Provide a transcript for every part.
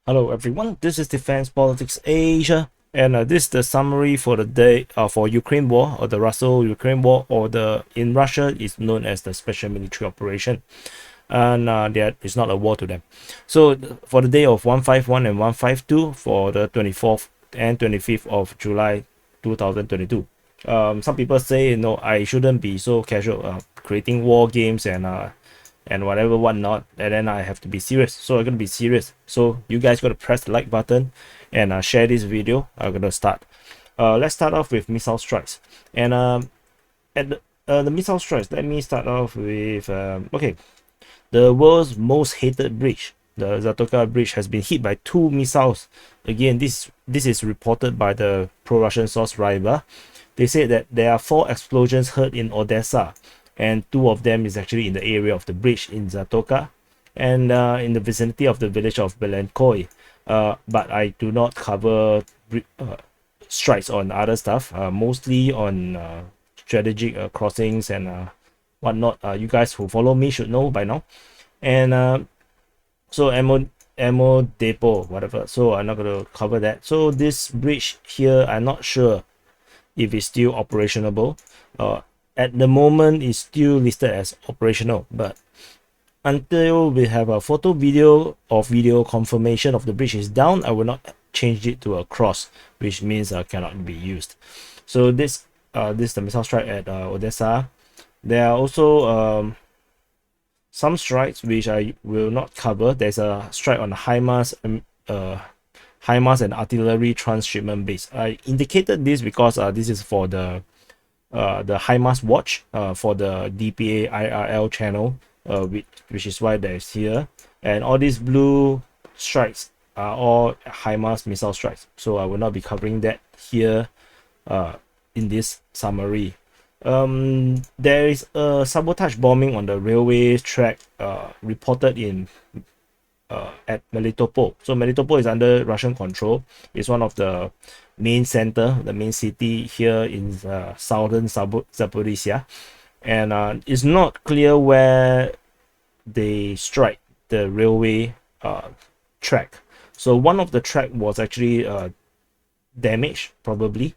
Hello everyone, this is Defense Politics Asia, and this is the summary for the day for Ukraine war, or the Russo-Ukraine war, or in Russia is known as the Special Military Operation, and that is not a war to them. So for the day of 151 and 152 for the 24th and 25th of July 2022. Some people say, I shouldn't be so casual creating war games and whatever whatnot, and then I have to be serious. So I'm gonna be serious. So you guys gotta press the like button and share this video. I'm gonna start. Let's start off with missile strikes. And at the missile strikes, let me start off with okay, the world's most hated bridge, the Zatoka bridge, has been hit by 2 missiles. Again, this is reported by the pro-Russian source Ryba. They said that there are 4 explosions heard in Odessa, and 2 of them is actually in the area of the bridge in Zatoka and in the vicinity of the village of Belenkoy. But I do not cover strikes on other stuff, mostly on strategic crossings and whatnot. You guys who follow me should know by now. And so ammo depot, whatever. So I'm not going to cover that. So this bridge here, I'm not sure if it's still operational. At the moment it's still listed as operational, but until we have a video confirmation of the bridge is down, I will not change it to a cross, which means cannot be used. So this is the missile strike at Odessa. There are also some strikes which I will not cover. There's a strike on the HIMARS and artillery transshipment base. I indicated this because this is for the HIMARS watch for the DPA IRL channel, which is why there's here, and all these blue strikes are all HIMARS missile strikes, so I will not be covering that here in this summary. There is a sabotage bombing on the railway track reported in at Melitopol. So Melitopol is under Russian control. It's one of the main center, the main city here in southern Zaporizhzhia, and it's not clear where they strike the railway track. So one of the track was actually damaged, probably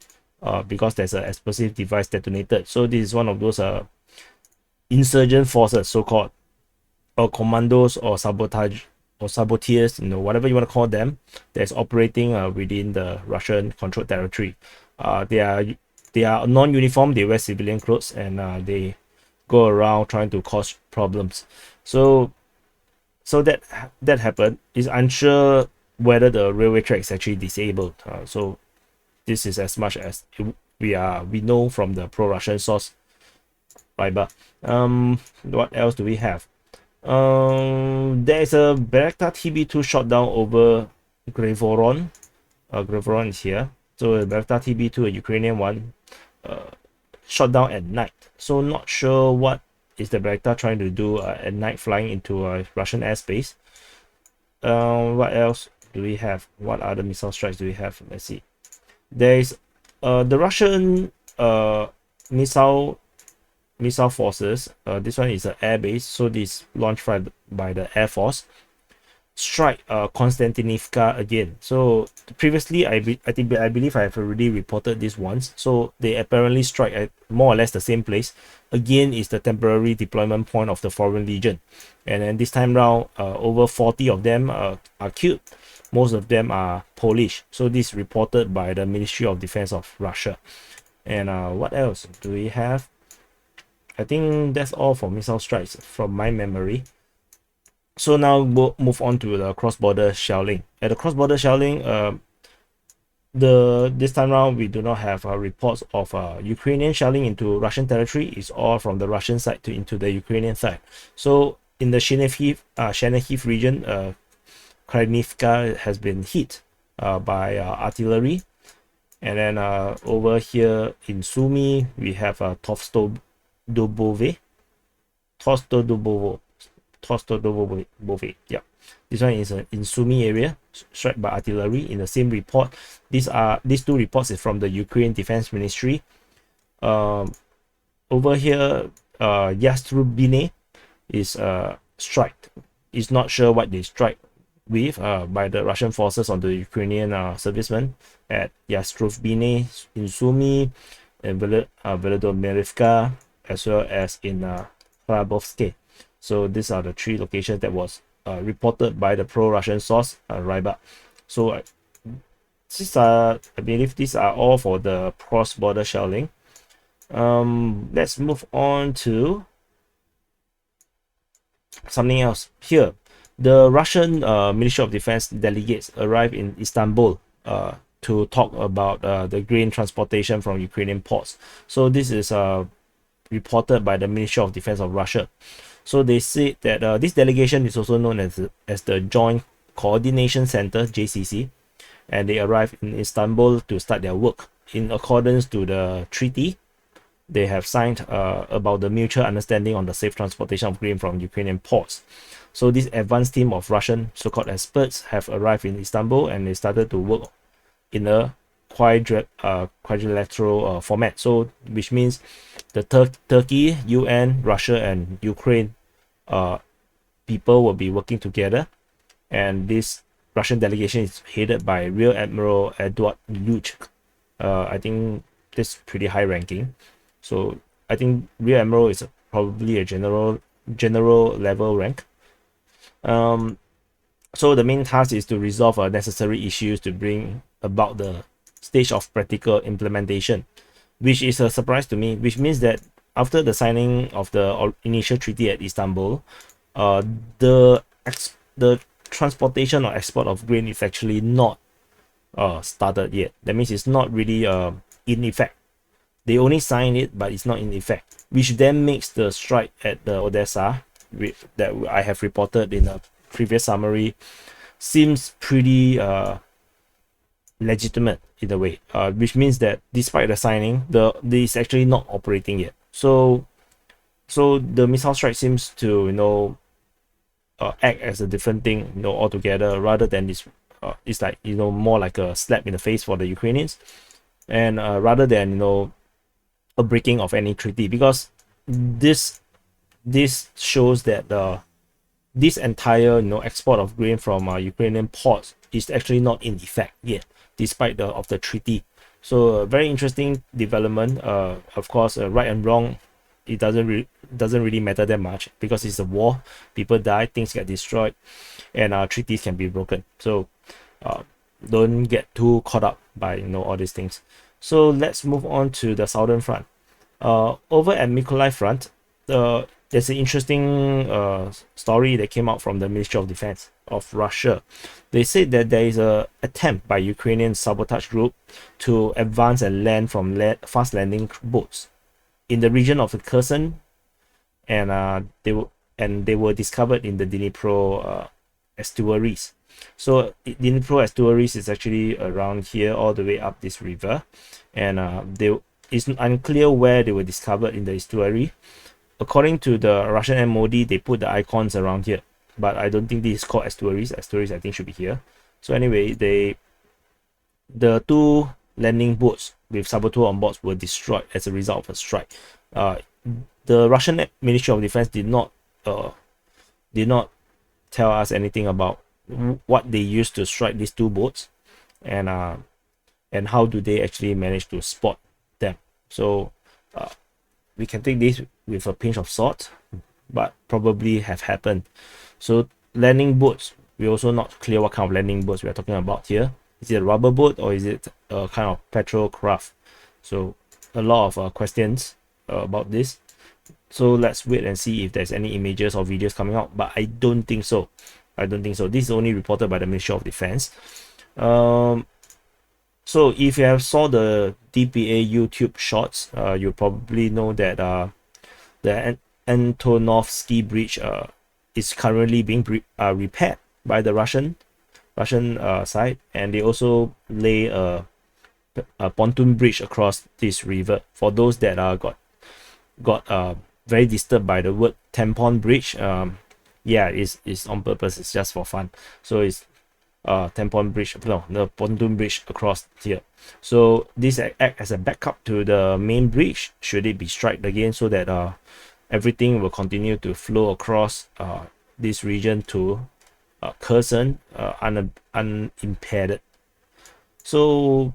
because there's an explosive device detonated. So this is one of those insurgent forces, so-called, or commandos, or sabotage, or saboteurs, whatever you want to call them, that's operating within the Russian controlled territory. They are non-uniform, they wear civilian clothes, and they go around trying to cause problems. So that happened. It's unsure whether the railway track is actually disabled. So this is as much as we know from the pro-Russian source. Right, but what else do we have? There is a Bayraktar TB-2 shot down over Grayvoron. Grayvoron is here. So the Bayraktar TB-2, a Ukrainian one, shot down at night. So not sure what is the Bayraktar trying to do at night, flying into Russian airspace. What else do we have? What other missile strikes do we have? Let's see. There is the Russian missile forces. This one is an air base, so this launched by the Air Force. Strike Konstantinivka again. So previously, I believe I have already reported this once. So they apparently strike at more or less the same place. Again, is the temporary deployment point of the Foreign Legion, and then this time round, over 40 of them are killed. Most of them are Polish. So this is reported by the Ministry of Defense of Russia. And what else do we have? I think that's all for missile strikes from my memory. So now we'll move on to the cross-border shelling. At the cross-border shelling, this time around we do not have reports of Ukrainian shelling into Russian territory. It's all from the Russian side into the Ukrainian side. So in the Chernihiv region, Khrinivka has been hit by artillery, and then over here in Sumy we have Tovstodubove. Yeah, this one is in Sumy area, struck by artillery. In the same report, these 2 reports is from the Ukraine Defense Ministry. Over here, Yastrubyne is struck. It's not sure what they strike. with by the Russian forces on the Ukrainian servicemen at Yastrubyne in Sumy and Volodymyrivka, as well as in Hrabovske. So these are the 3 locations that was reported by the pro-Russian source Ryba. So I believe these are all for the cross-border shelling. Let's move on to something else. Here, the Russian Ministry of Defense delegates arrived in Istanbul to talk about the grain transportation from Ukrainian ports. So this is reported by the Ministry of Defense of Russia. So they say that this delegation is also known as the Joint Coordination Center, JCC, and they arrived in Istanbul to start their work in accordance to the treaty they have signed about the mutual understanding on the safe transportation of grain from Ukrainian ports. So this advanced team of Russian so-called experts have arrived in Istanbul, and they started to work in a quadrilateral format. So which means the Turkey, UN, Russia, and Ukraine people will be working together, and this Russian delegation is headed by Rear Admiral Eduard Luch. I think this is pretty high ranking. So I think Rear Admiral is probably a general level rank. So the main task is to resolve necessary issues to bring about the stage of practical implementation, which is a surprise to me, which means that after the signing of the initial treaty at Istanbul, the transportation or export of grain is actually not started yet. That means it's not really in effect. They only signed it, but it's not in effect, which then makes the strike at the Odessa that I have reported in a previous summary seems pretty legitimate in a way, which means that despite the signing, this is actually not operating yet. So the missile strike seems to act as a different thing altogether, rather than this it's like more like a slap in the face for the Ukrainians, and rather than a breaking of any treaty, because this shows that this entire export of grain from Ukrainian ports is actually not in effect yet, despite of the treaty. So a very interesting development. Of course, right and wrong, it doesn't really matter that much, because it's a war. People die, things get destroyed, and treaties can be broken. So don't get too caught up by all these things. So let's move on to the southern front. Over at Mykolaiv Front, there's an interesting story that came out from the Ministry of Defense of Russia. They said that there is a attempt by Ukrainian Sabotage group to advance and land from fast landing boats in the region of the Kherson, and they were discovered in the Dnipro estuaries. So Dnipro estuaries is actually around here, all the way up this river, and it's unclear where they were discovered in the estuary. According to the Russian MoD, they put the icons around here, but I don't think this is called estuaries. Estuaries, I think, should be here. So anyway, the 2 landing boats with saboteur on board were destroyed as a result of a strike. The Russian Ministry of Defense did not tell us anything about what they used to strike these 2 boats, and how do they actually manage to spot them. So we can take this with a pinch of salt, but probably have happened. So landing boats, we're also not clear what kind of landing boats we are talking about here. Is it a rubber boat, or is it a kind of petrol craft? So a lot of questions about this. So let's wait and see if there's any images or videos coming out, but I don't think so. This is only reported by the Ministry of Defense. So if you have saw the DPA YouTube shorts, you probably know that the Antonovsky Bridge is currently being repaired by the Russian side, and they also lay a pontoon bridge across this river. For those that got very disturbed by the word tampon bridge, yeah, it's on purpose. It's just for fun. So it's tampon bridge, no, the pontoon bridge across here. So this act as a backup to the main bridge should it be struck again, so that everything will continue to flow across this region to Kherson unimpeded. So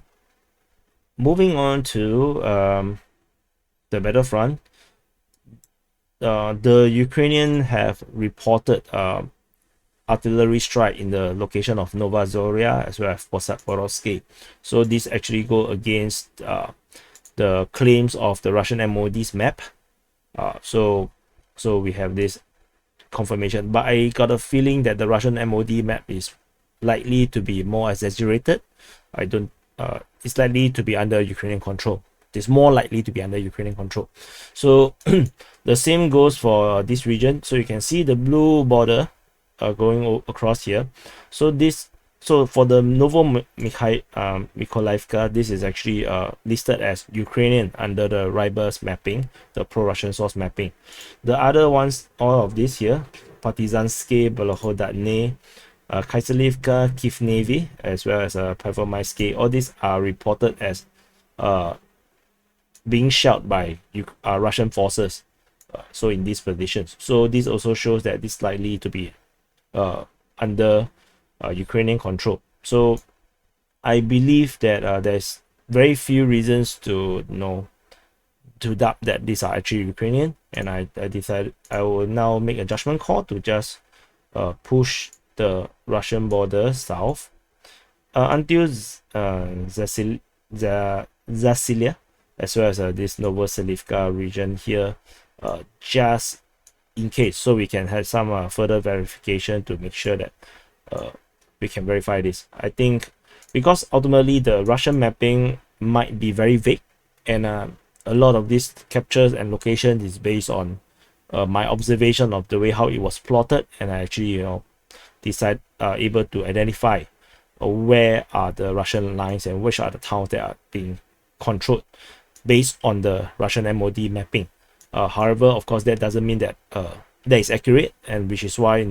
moving on to the battlefront, the Ukrainian have reported artillery strike in the location of Novoandriivka as well as Zaporizhzhia. So this actually go against the claims of the Russian MoD's map. So we have this confirmation, but I got a feeling that the Russian MoD map is likely to be more exaggerated. I don't. It's likely to be under Ukrainian control. It's more likely to be under Ukrainian control. So the same goes for this region. So you can see the blue border going across here. So for the Mykolaiv, this is actually listed as Ukrainian under the RIBER's mapping, the pro-Russian source mapping. The other ones, all of this here, Partizanske, Volodymyrivka, Kaiserlivka, Khrinivka, as well as Performaiske, all these are reported as being shelled by Russian forces. So in these positions. So this also shows that this is likely to be under Ukrainian control. So I believe that there's very few reasons to doubt that these are actually Ukrainian, and I decided I will now make a judgment call to just push the Russian border south until Zasilia, as well as this Novoandriivka region here, just in case, so we can have some further verification to make sure that we can verify this. I think because ultimately the Russian mapping might be very vague, and a lot of these captures and locations is based on my observation of the way how it was plotted, and I actually able to identify where are the Russian lines and which are the towns that are being controlled based on the Russian MoD mapping. However, of course, that doesn't mean that that is accurate, and which is why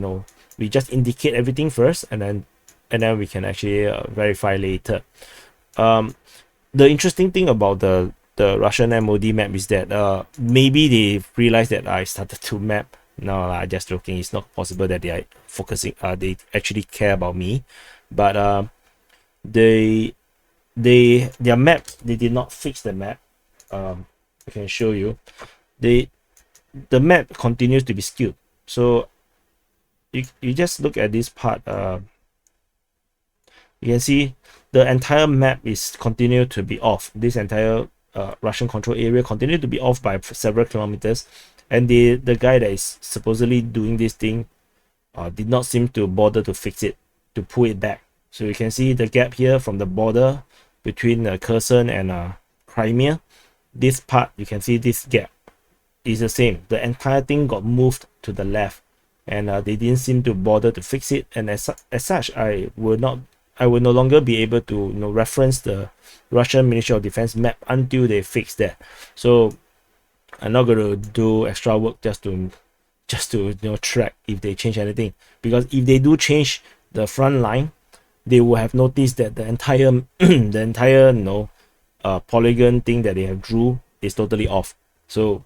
we just indicate everything first, and then we can actually verify later. The interesting thing about the Russian MoD map is that maybe they realized that I started to map. No, I'm just joking. It's not possible that they are focusing. They actually care about me, but their map, they did not fix the map. I can show you. The map continues to be skewed. So you just look at this part. You can see the entire map is continued to be off. This entire Russian control area continued to be off by several kilometers, and the guy that is supposedly doing this thing did not seem to bother to fix it, to pull it back. So you can see the gap here from the border between Kherson and Crimea. This part, you can see this gap is the same. The entire thing got moved to the left, and they didn't seem to bother to fix it. And as such, I will no longer be able to reference the Russian Ministry of Defense map until they fix that. So I'm not going to do extra work just to track if they change anything, because if they do change the front line, they will have noticed that the entire polygon thing that they have drew is totally off. So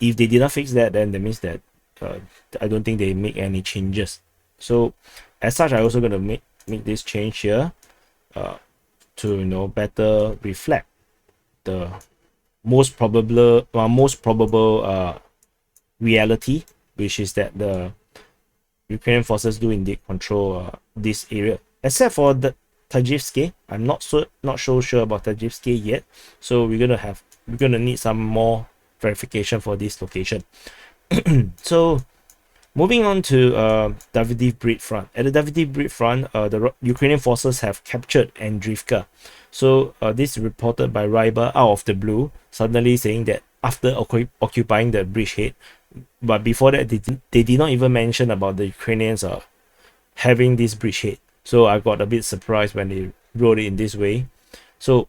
if they did not fix that, then that means that I don't think they make any changes. So as such, I also going to make this change here to better reflect the most probable reality, which is that the Ukrainian forces do indeed control this area, except for the Tajivske. I'm not so sure about Tajivske yet, so we're gonna need some more verification for this location. So moving on to Davydiv Brid Front. At the Davydiv Brid Front, the Ukrainian forces have captured Andriivka. So this is reported by RIBER out of the blue, suddenly saying that after occupying the bridgehead. But before that, they did not even mention about the Ukrainians having this bridgehead. So I got a bit surprised when they wrote it in this way. So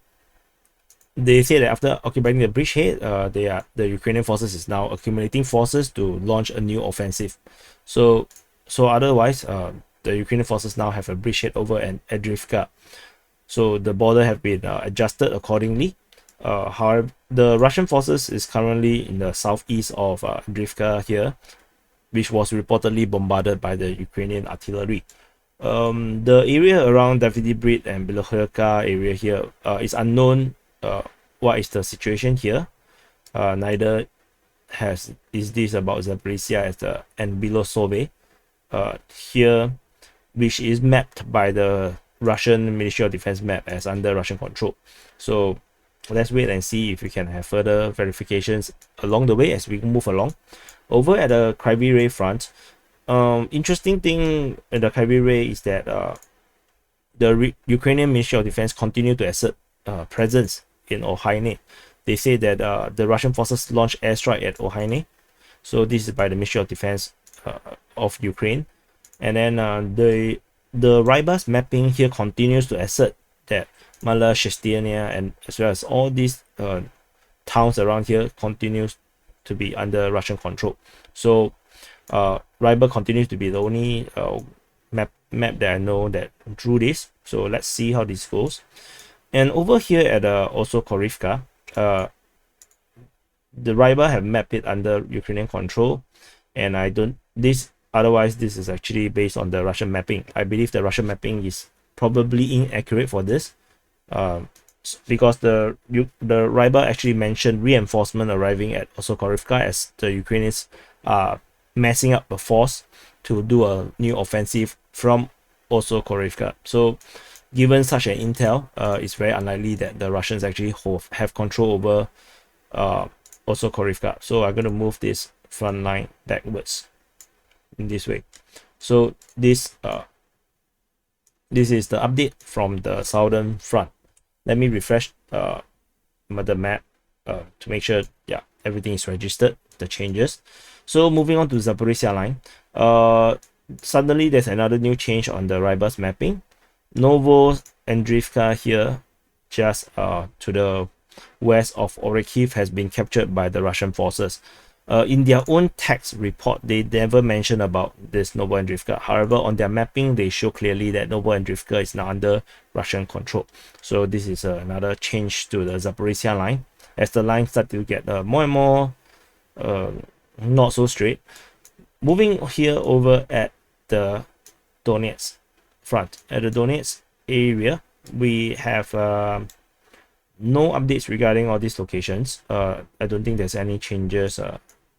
they say that after occupying the bridgehead, the Ukrainian forces is now accumulating forces to launch a new offensive. So otherwise, the Ukrainian forces now have a bridgehead over Andriivka. So the border have been adjusted accordingly. However, the Russian forces is currently in the southeast of Andriivka here, which was reportedly bombarded by the Ukrainian artillery. The area around Davydiv Brid and Vuhlehirska area here is unknown. What is the situation here? Neither is this about Zaporizhzhia and Belosove here, which is mapped by the Russian Ministry of Defense map as under Russian control. So let's wait and see if we can have further verifications along the way as we move along. Over at the Kryvyi Rih Front, interesting thing in the Kryvyi Rih is that the Ukrainian Ministry of Defense continue to assert presence in Ohaine. They say that the Russian forces launched airstrike at Ohaine. So this is by the Ministry of Defense of Ukraine. And then the RIBAS mapping here continues to assert that Mala, Shestenia, and as well as all these towns around here continues to be under Russian control. So RIBA continues to be the only map that I know that drew this. So let's see how this goes. And over here at also Khrinivka, the RIBA have mapped it under Ukrainian control, and otherwise this is actually based on the Russian mapping. I believe the Russian mapping is probably inaccurate for this, because the RIBA actually mentioned reinforcement arriving at also Khrinivka as the Ukrainians are massing up a force to do a new offensive from also Khrinivka. So given such an intel, it's very unlikely that the Russians actually have control over also Khrinivka. So I'm going to move this front line backwards in this way. So this is the update from the southern front. Let me refresh the map to make sure everything is registered, the changes. So moving on to Zaporizhzhia Line, suddenly there's another new change on the RIBAS mapping. Novoandriivka here, just to the west of Orikhiv, has been captured by the Russian forces. In their own text report, they never mention about this Novoandriivka. However, on their mapping, they show clearly that Novoandriivka is now under Russian control. So this is another change to the Zaporizhzhia line, as the line starts to get more and more not so straight. Moving here over at the Donetsk Front. At the Donetsk area, we have no updates regarding all these locations. I don't think there's any changes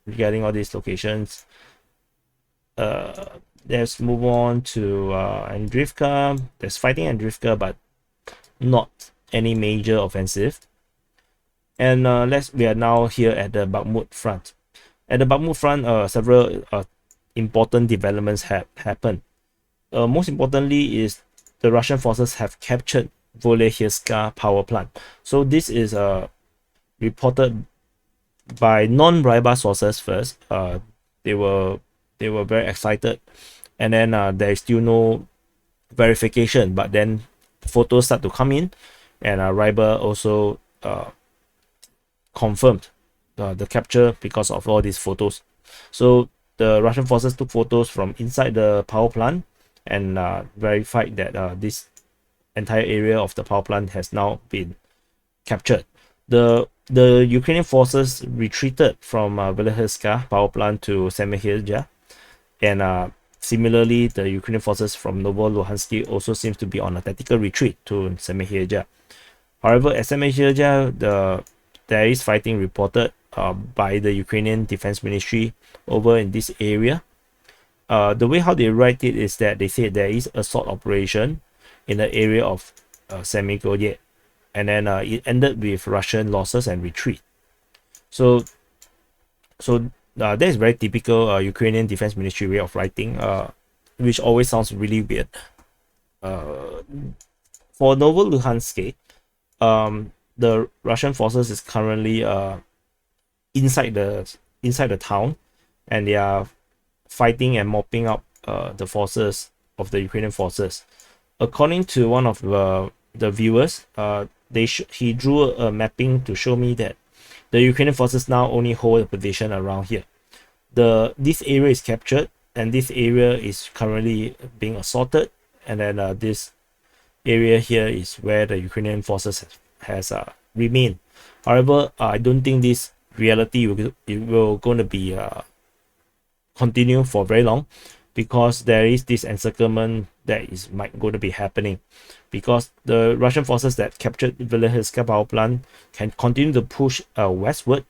regarding all these locations. Let's move on to Andriivka. There's fighting Andriivka, but not any major offensive. And we are now here at the Bakhmut Front. At the Bakhmut Front, several important developments have happened. Most importantly is the Russian forces have captured Volodymyrivka power plant. So this is reported by non-RIBA sources first. They were very excited, and then there is still no verification, but then photos start to come in, and RIBA also confirmed the capture because of all these photos. So the Russian forces took photos from inside the power plant and verified that this entire area of the power plant has now been captured. The Ukrainian forces retreated from Vuhlehirska power plant to Zaporizhzhia, and similarly, the Ukrainian forces from Novoandriivka also seems to be on a tactical retreat to Zaporizhzhia. However, at Zaporizhzhia, there is fighting reported by the Ukrainian Defense Ministry over in this area. The way how they write it is that they say there is assault operation in the area of Mykolaiv, and then it ended with Russian losses and retreat. So that is very typical Ukrainian Defense Ministry way of writing, which always sounds really weird. For Novoandriivka, the Russian forces is currently inside the town, and they are fighting and mopping up the forces of the Ukrainian forces. According to one of the viewers, he drew a mapping to show me that the Ukrainian forces now only hold a position around here. This area is captured, and this area is currently being assaulted, and then this area here is where the Ukrainian forces has remained. However, I don't think this reality will going to be continue for very long, because there is this encirclement that is might going to be happening, because the Russian forces that captured Vuhlehirska power plant can continue to push westward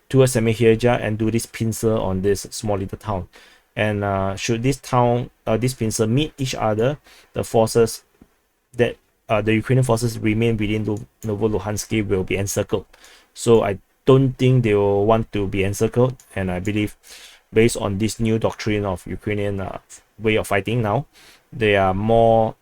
towards Zaporizhzhia and do this pincer on this small little town. And should this pincer meet each other, the forces that the Ukrainian forces remain within Novoandriivka will be encircled. So I don't think they will want to be encircled, and I believe based on this new doctrine of Ukrainian way of fighting now, they are more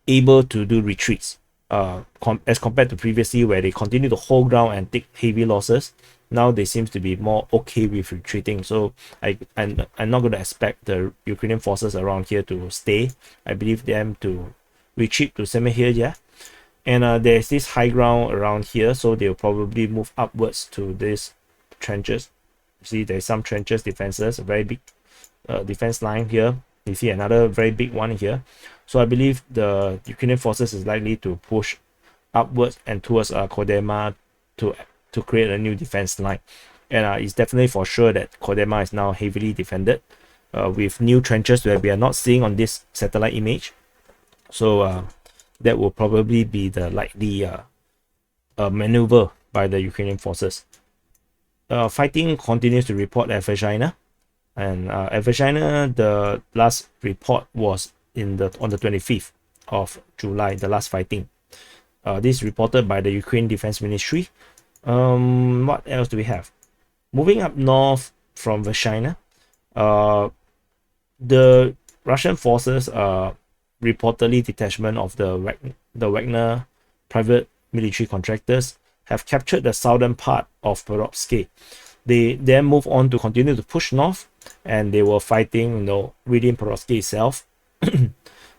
able to do retreats as compared to previously, where they continue to hold ground and take heavy losses. Now they seem to be more okay with retreating. So I'm not going to expect the Ukrainian forces around here to stay. I believe them to retreat to Zaporizhzhia. And there's this high ground around here, so they'll probably move upwards to these trenches. See, there's some trenches defenses, a very big defense line here. You see another very big one here. So I believe the Ukrainian forces is likely to push upwards and towards Kolyma to create a new defense line. And it's definitely for sure that Kolyma is now heavily defended with new trenches that we are not seeing on this satellite image. So that will probably be the likely maneuver by the Ukrainian forces. Fighting continues to report at Vuhlehirska, and at Vuhlehirska, the last report was on the 25th of July, the last fighting. This is reported by the Ukraine Defense Ministry. What else do we have? Moving up north from Vuhlehirska, the Russian forces reportedly detachment of the Wagner private military contractors have captured the southern part of Pokrovske. They then move on to continue to push north, and they were fighting, within Pokrovske itself.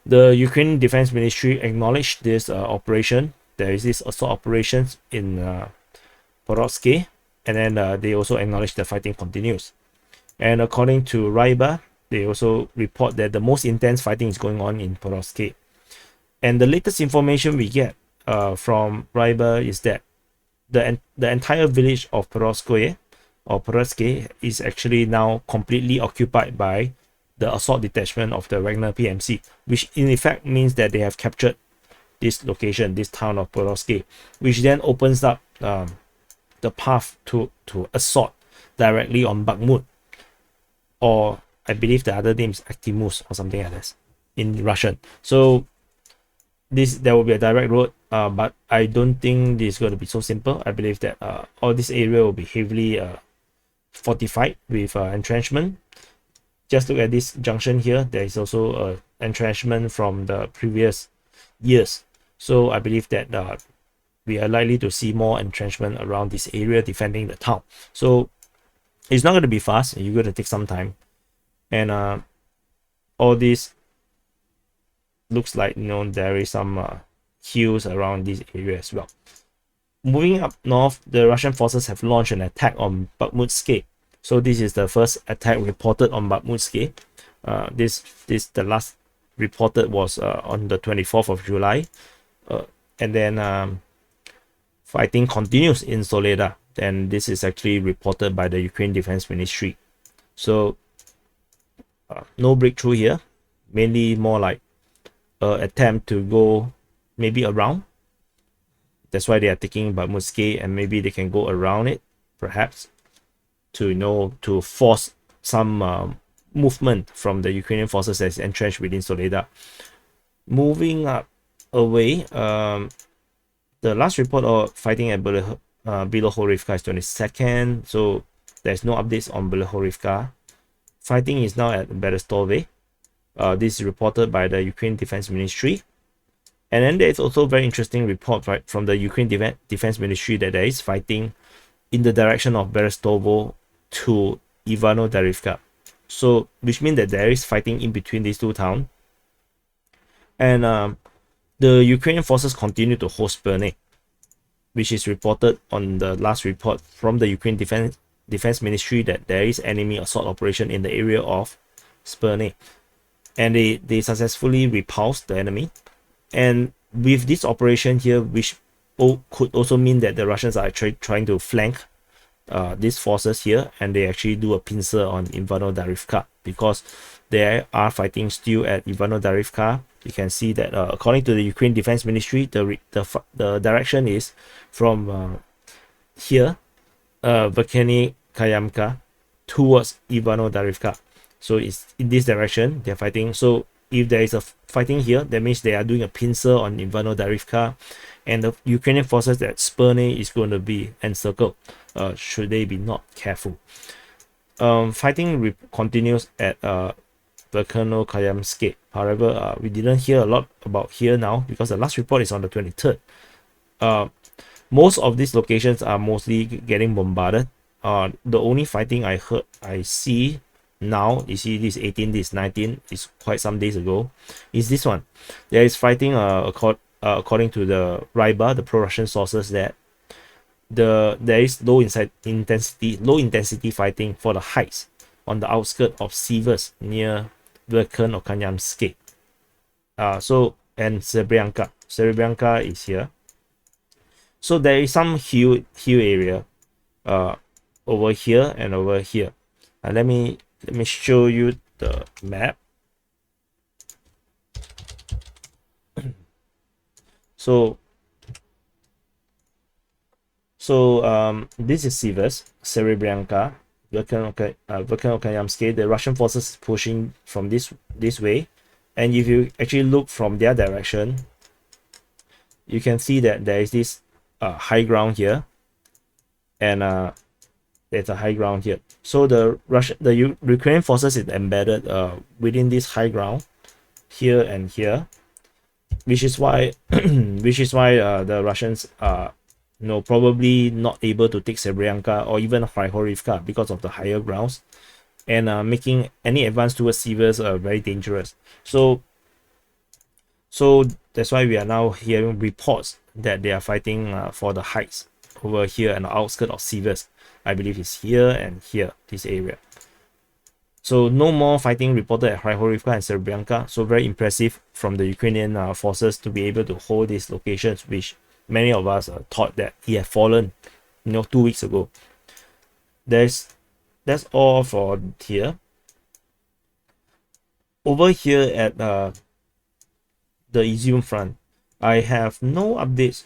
The Ukrainian Defense Ministry acknowledged this operation. There is this assault operations in Pokrovske, and then they also acknowledge the fighting continues. And according to Ryba, they also report that the most intense fighting is going on in Pokrovske. And the latest information we get from Ryba is that the entire village of Pokrovske is actually now completely occupied by the assault detachment of the Wagner PMC, which in effect means that they have captured this location, this town of Pokrovske, which then opens up the path to assault directly on Bakhmut, or I believe the other name is Actimus or something like this in Russian. So there will be a direct road, but I don't think this is going to be so simple. I believe that all this area will be heavily fortified with entrenchment. Just look at this junction here. There is also an entrenchment from the previous years. So I believe that we are likely to see more entrenchment around this area defending the town. So it's not going to be fast. You're going to take some time. And all this looks like, there is some hills around this area as well. Moving up north, the Russian forces have launched an attack on Bakhmutske. So this is the first attack reported on Bakhmutske. The last reported was on the 24th of July. And then fighting continues in Soledar. And this is actually reported by the Ukraine Defense Ministry. So no breakthrough here, mainly more like attempt to go maybe around. That's why they are taking Bakhmutske, and maybe they can go around it, perhaps, to force some movement from the Ukrainian forces that's entrenched within Soledar. Moving up away, the last report of fighting at Vuhlehirska is 22nd, so there's no updates on Vuhlehirska. Fighting is now at Berestove. This is reported by the Ukraine Defense Ministry. And then there's also a very interesting report from the Ukraine Defense Ministry that there is fighting in the direction of Berestovo to Ivano-Darivka. So, which means that there is fighting in between these two towns. And the Ukrainian forces continue to hold Sperne, which is reported on the last report from the Ukraine Defense Ministry that there is enemy assault operation in the area of Sperne. And they successfully repulsed the enemy. And with this operation here, which could also mean that the Russians are actually trying to flank these forces here, and they actually do a pincer on Ivano-Darivka because they are fighting still at Ivano-Darivka. You can see that according to the Ukraine Defense Ministry, the direction is from here, Verkhny Kayamka, towards Ivano-Darivka. So it's in this direction they're fighting. So if there is a fighting here, that means they are doing a pincer on Ivano-Darivka, and the Ukrainian forces at Spurny is going to be encircled should they be not careful. Fighting continues at Verkhny-Kayamske. However, we didn't hear a lot about here now because the last report is on the 23rd. Most of these locations are mostly getting bombarded. The only fighting I see now, you see this 18, this 19, is quite some days ago, is this one. There is fighting according to the Ryba, the pro-Russian sources, that there is low intensity fighting for the heights on the outskirts of Sivers near Verkhny-Kayamske. And Serebrenka is here. So there is some hill area over here and over here. Let me show you the map. So this is Sivers, Serebrenka, Verkhny-Kayamske. The Russian forces pushing from this way, and if you actually look from their direction, you can see that there is this high ground here, and there's a high ground here. So the Ukrainian forces is embedded within this high ground here and here, which is why the Russians are probably not able to take Serebrenka or even Kryvyi because of the higher grounds, and making any advance towards Sivers very dangerous. So that's why we are now hearing reports that they are fighting for the heights over here and the outskirts of Sivers. I believe it's here and here, this area. So no more fighting reported at Kryvyi Rih and Serebrenka. So very impressive from the Ukrainian forces to be able to hold these locations, which many of us thought that he had fallen 2 weeks ago. That's all for here. Over here at the Izium front, I have no updates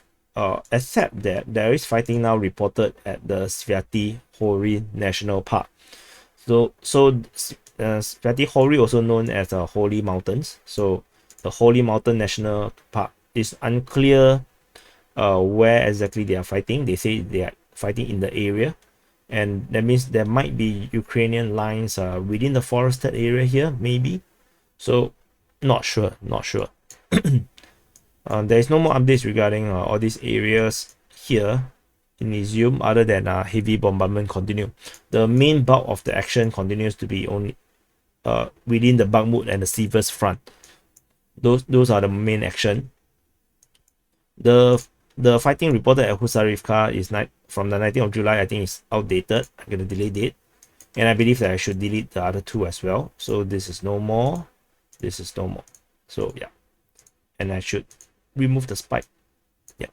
except that there is fighting now reported at the Sviaty Hory National Park. So Sviaty Hory, also known as the Holy Mountains. So the Holy Mountain National Park is unclear where exactly they are fighting. They say they are fighting in the area, and that means there might be Ukrainian lines within the forested area here, maybe. So not sure. There is no more updates regarding all these areas here in Izium other than heavy bombardment continue. The main bulk of the action continues to be only within the Bakhmut and the Sivers front. Those are the main action. The fighting reported at Vuhlehirska is from the 19th of July. I think it's outdated. I'm going to delete it, and I believe that I should delete the other two as well. So this is no more. This is no more. So yeah, and I should remove the spike. Yeah.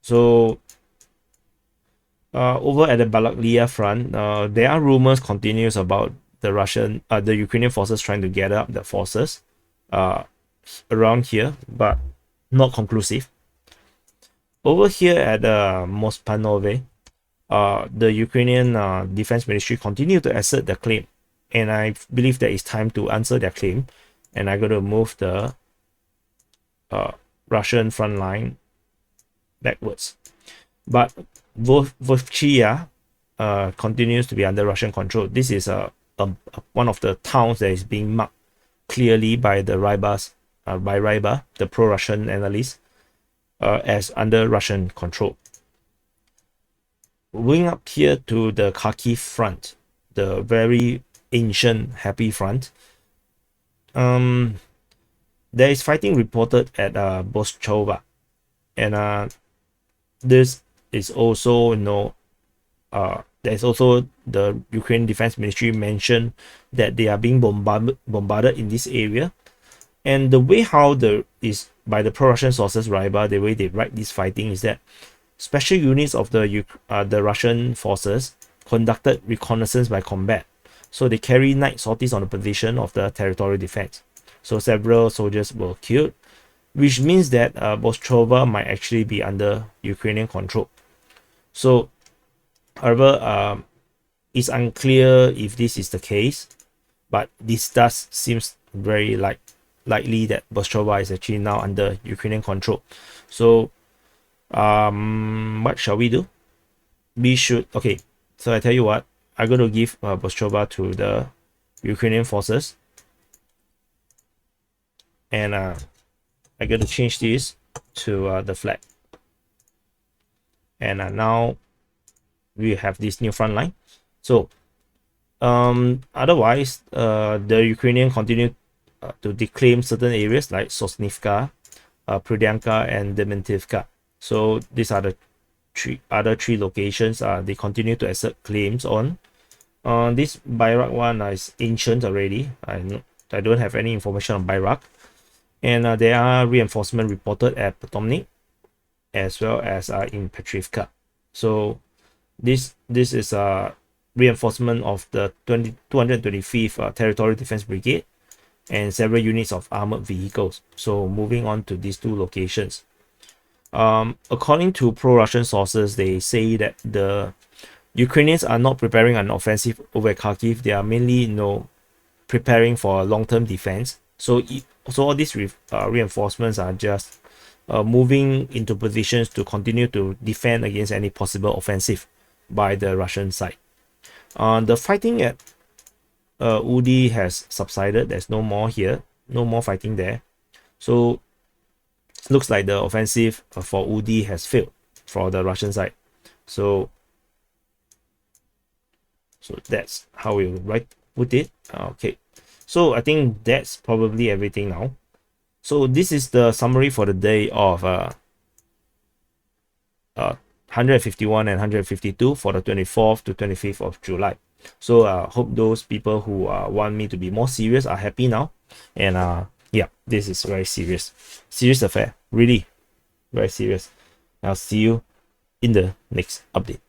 So over at the Balaklia front, there are rumors continues about the Ukrainian forces trying to gather up the forces around here, but not conclusive. Over here at Mospanove, the Ukrainian Defense Ministry continue to assert their claim, and I believe that it's time to answer their claim, and I'm going to move the Russian front line backwards. But Volodymyrivka continues to be under Russian control. This is one of the towns that is being marked clearly by the Ryba, the pro-Russian analyst, as under Russian control. Going up here to the Kharkiv front, the very ancient happy front, there is fighting reported at Boschova, and this is also there's also the Ukraine Defense Ministry mentioned that they are being bombarded in this area, and the way how is by the pro-Russian sources Ryba, the way they write this fighting is that special units of the Russian forces conducted reconnaissance by combat. So they carry night sorties on the position of the territorial defense. So several soldiers were killed, which means that Bostrova might actually be under Ukrainian control. So, however, it's unclear if this is the case, but this does seems very likely that Bostrova is actually now under Ukrainian control. So, what shall we do? We should, okay, so I tell you what, I'm going to give Bostrova to the Ukrainian forces. And I'm going to change this to the flag. And now we have this new front line. So otherwise, the Ukrainian continue to declaim certain areas like Sosnivka, Prudianka, and Dmitrivka. So these are the other three locations they continue to assert claims on. This Bayrak one is ancient already. I don't have any information on Bayrak. And there are reinforcements reported at Potomnik as well as in Petrivka. So this is a reinforcement of the 225th Territorial Defense Brigade and several units of armored vehicles. So moving on to these two locations. According to pro-Russian sources, they say that the Ukrainians are not preparing an offensive over Kharkiv. They are mainly preparing for a long-term defense. So all these reinforcements are just moving into positions to continue to defend against any possible offensive by the Russian side. The fighting at Udi has subsided. There's no more here, no more fighting there. So it looks like the offensive for Udi has failed for the Russian side. So that's how we would put it. Okay. So I think that's probably everything now. So this is the summary for the day of 151 and 152 for the 24th to 25th of July. So hope those people who want me to be more serious are happy now. And yeah, this is very serious affair, really very serious. I'll see you in the next update.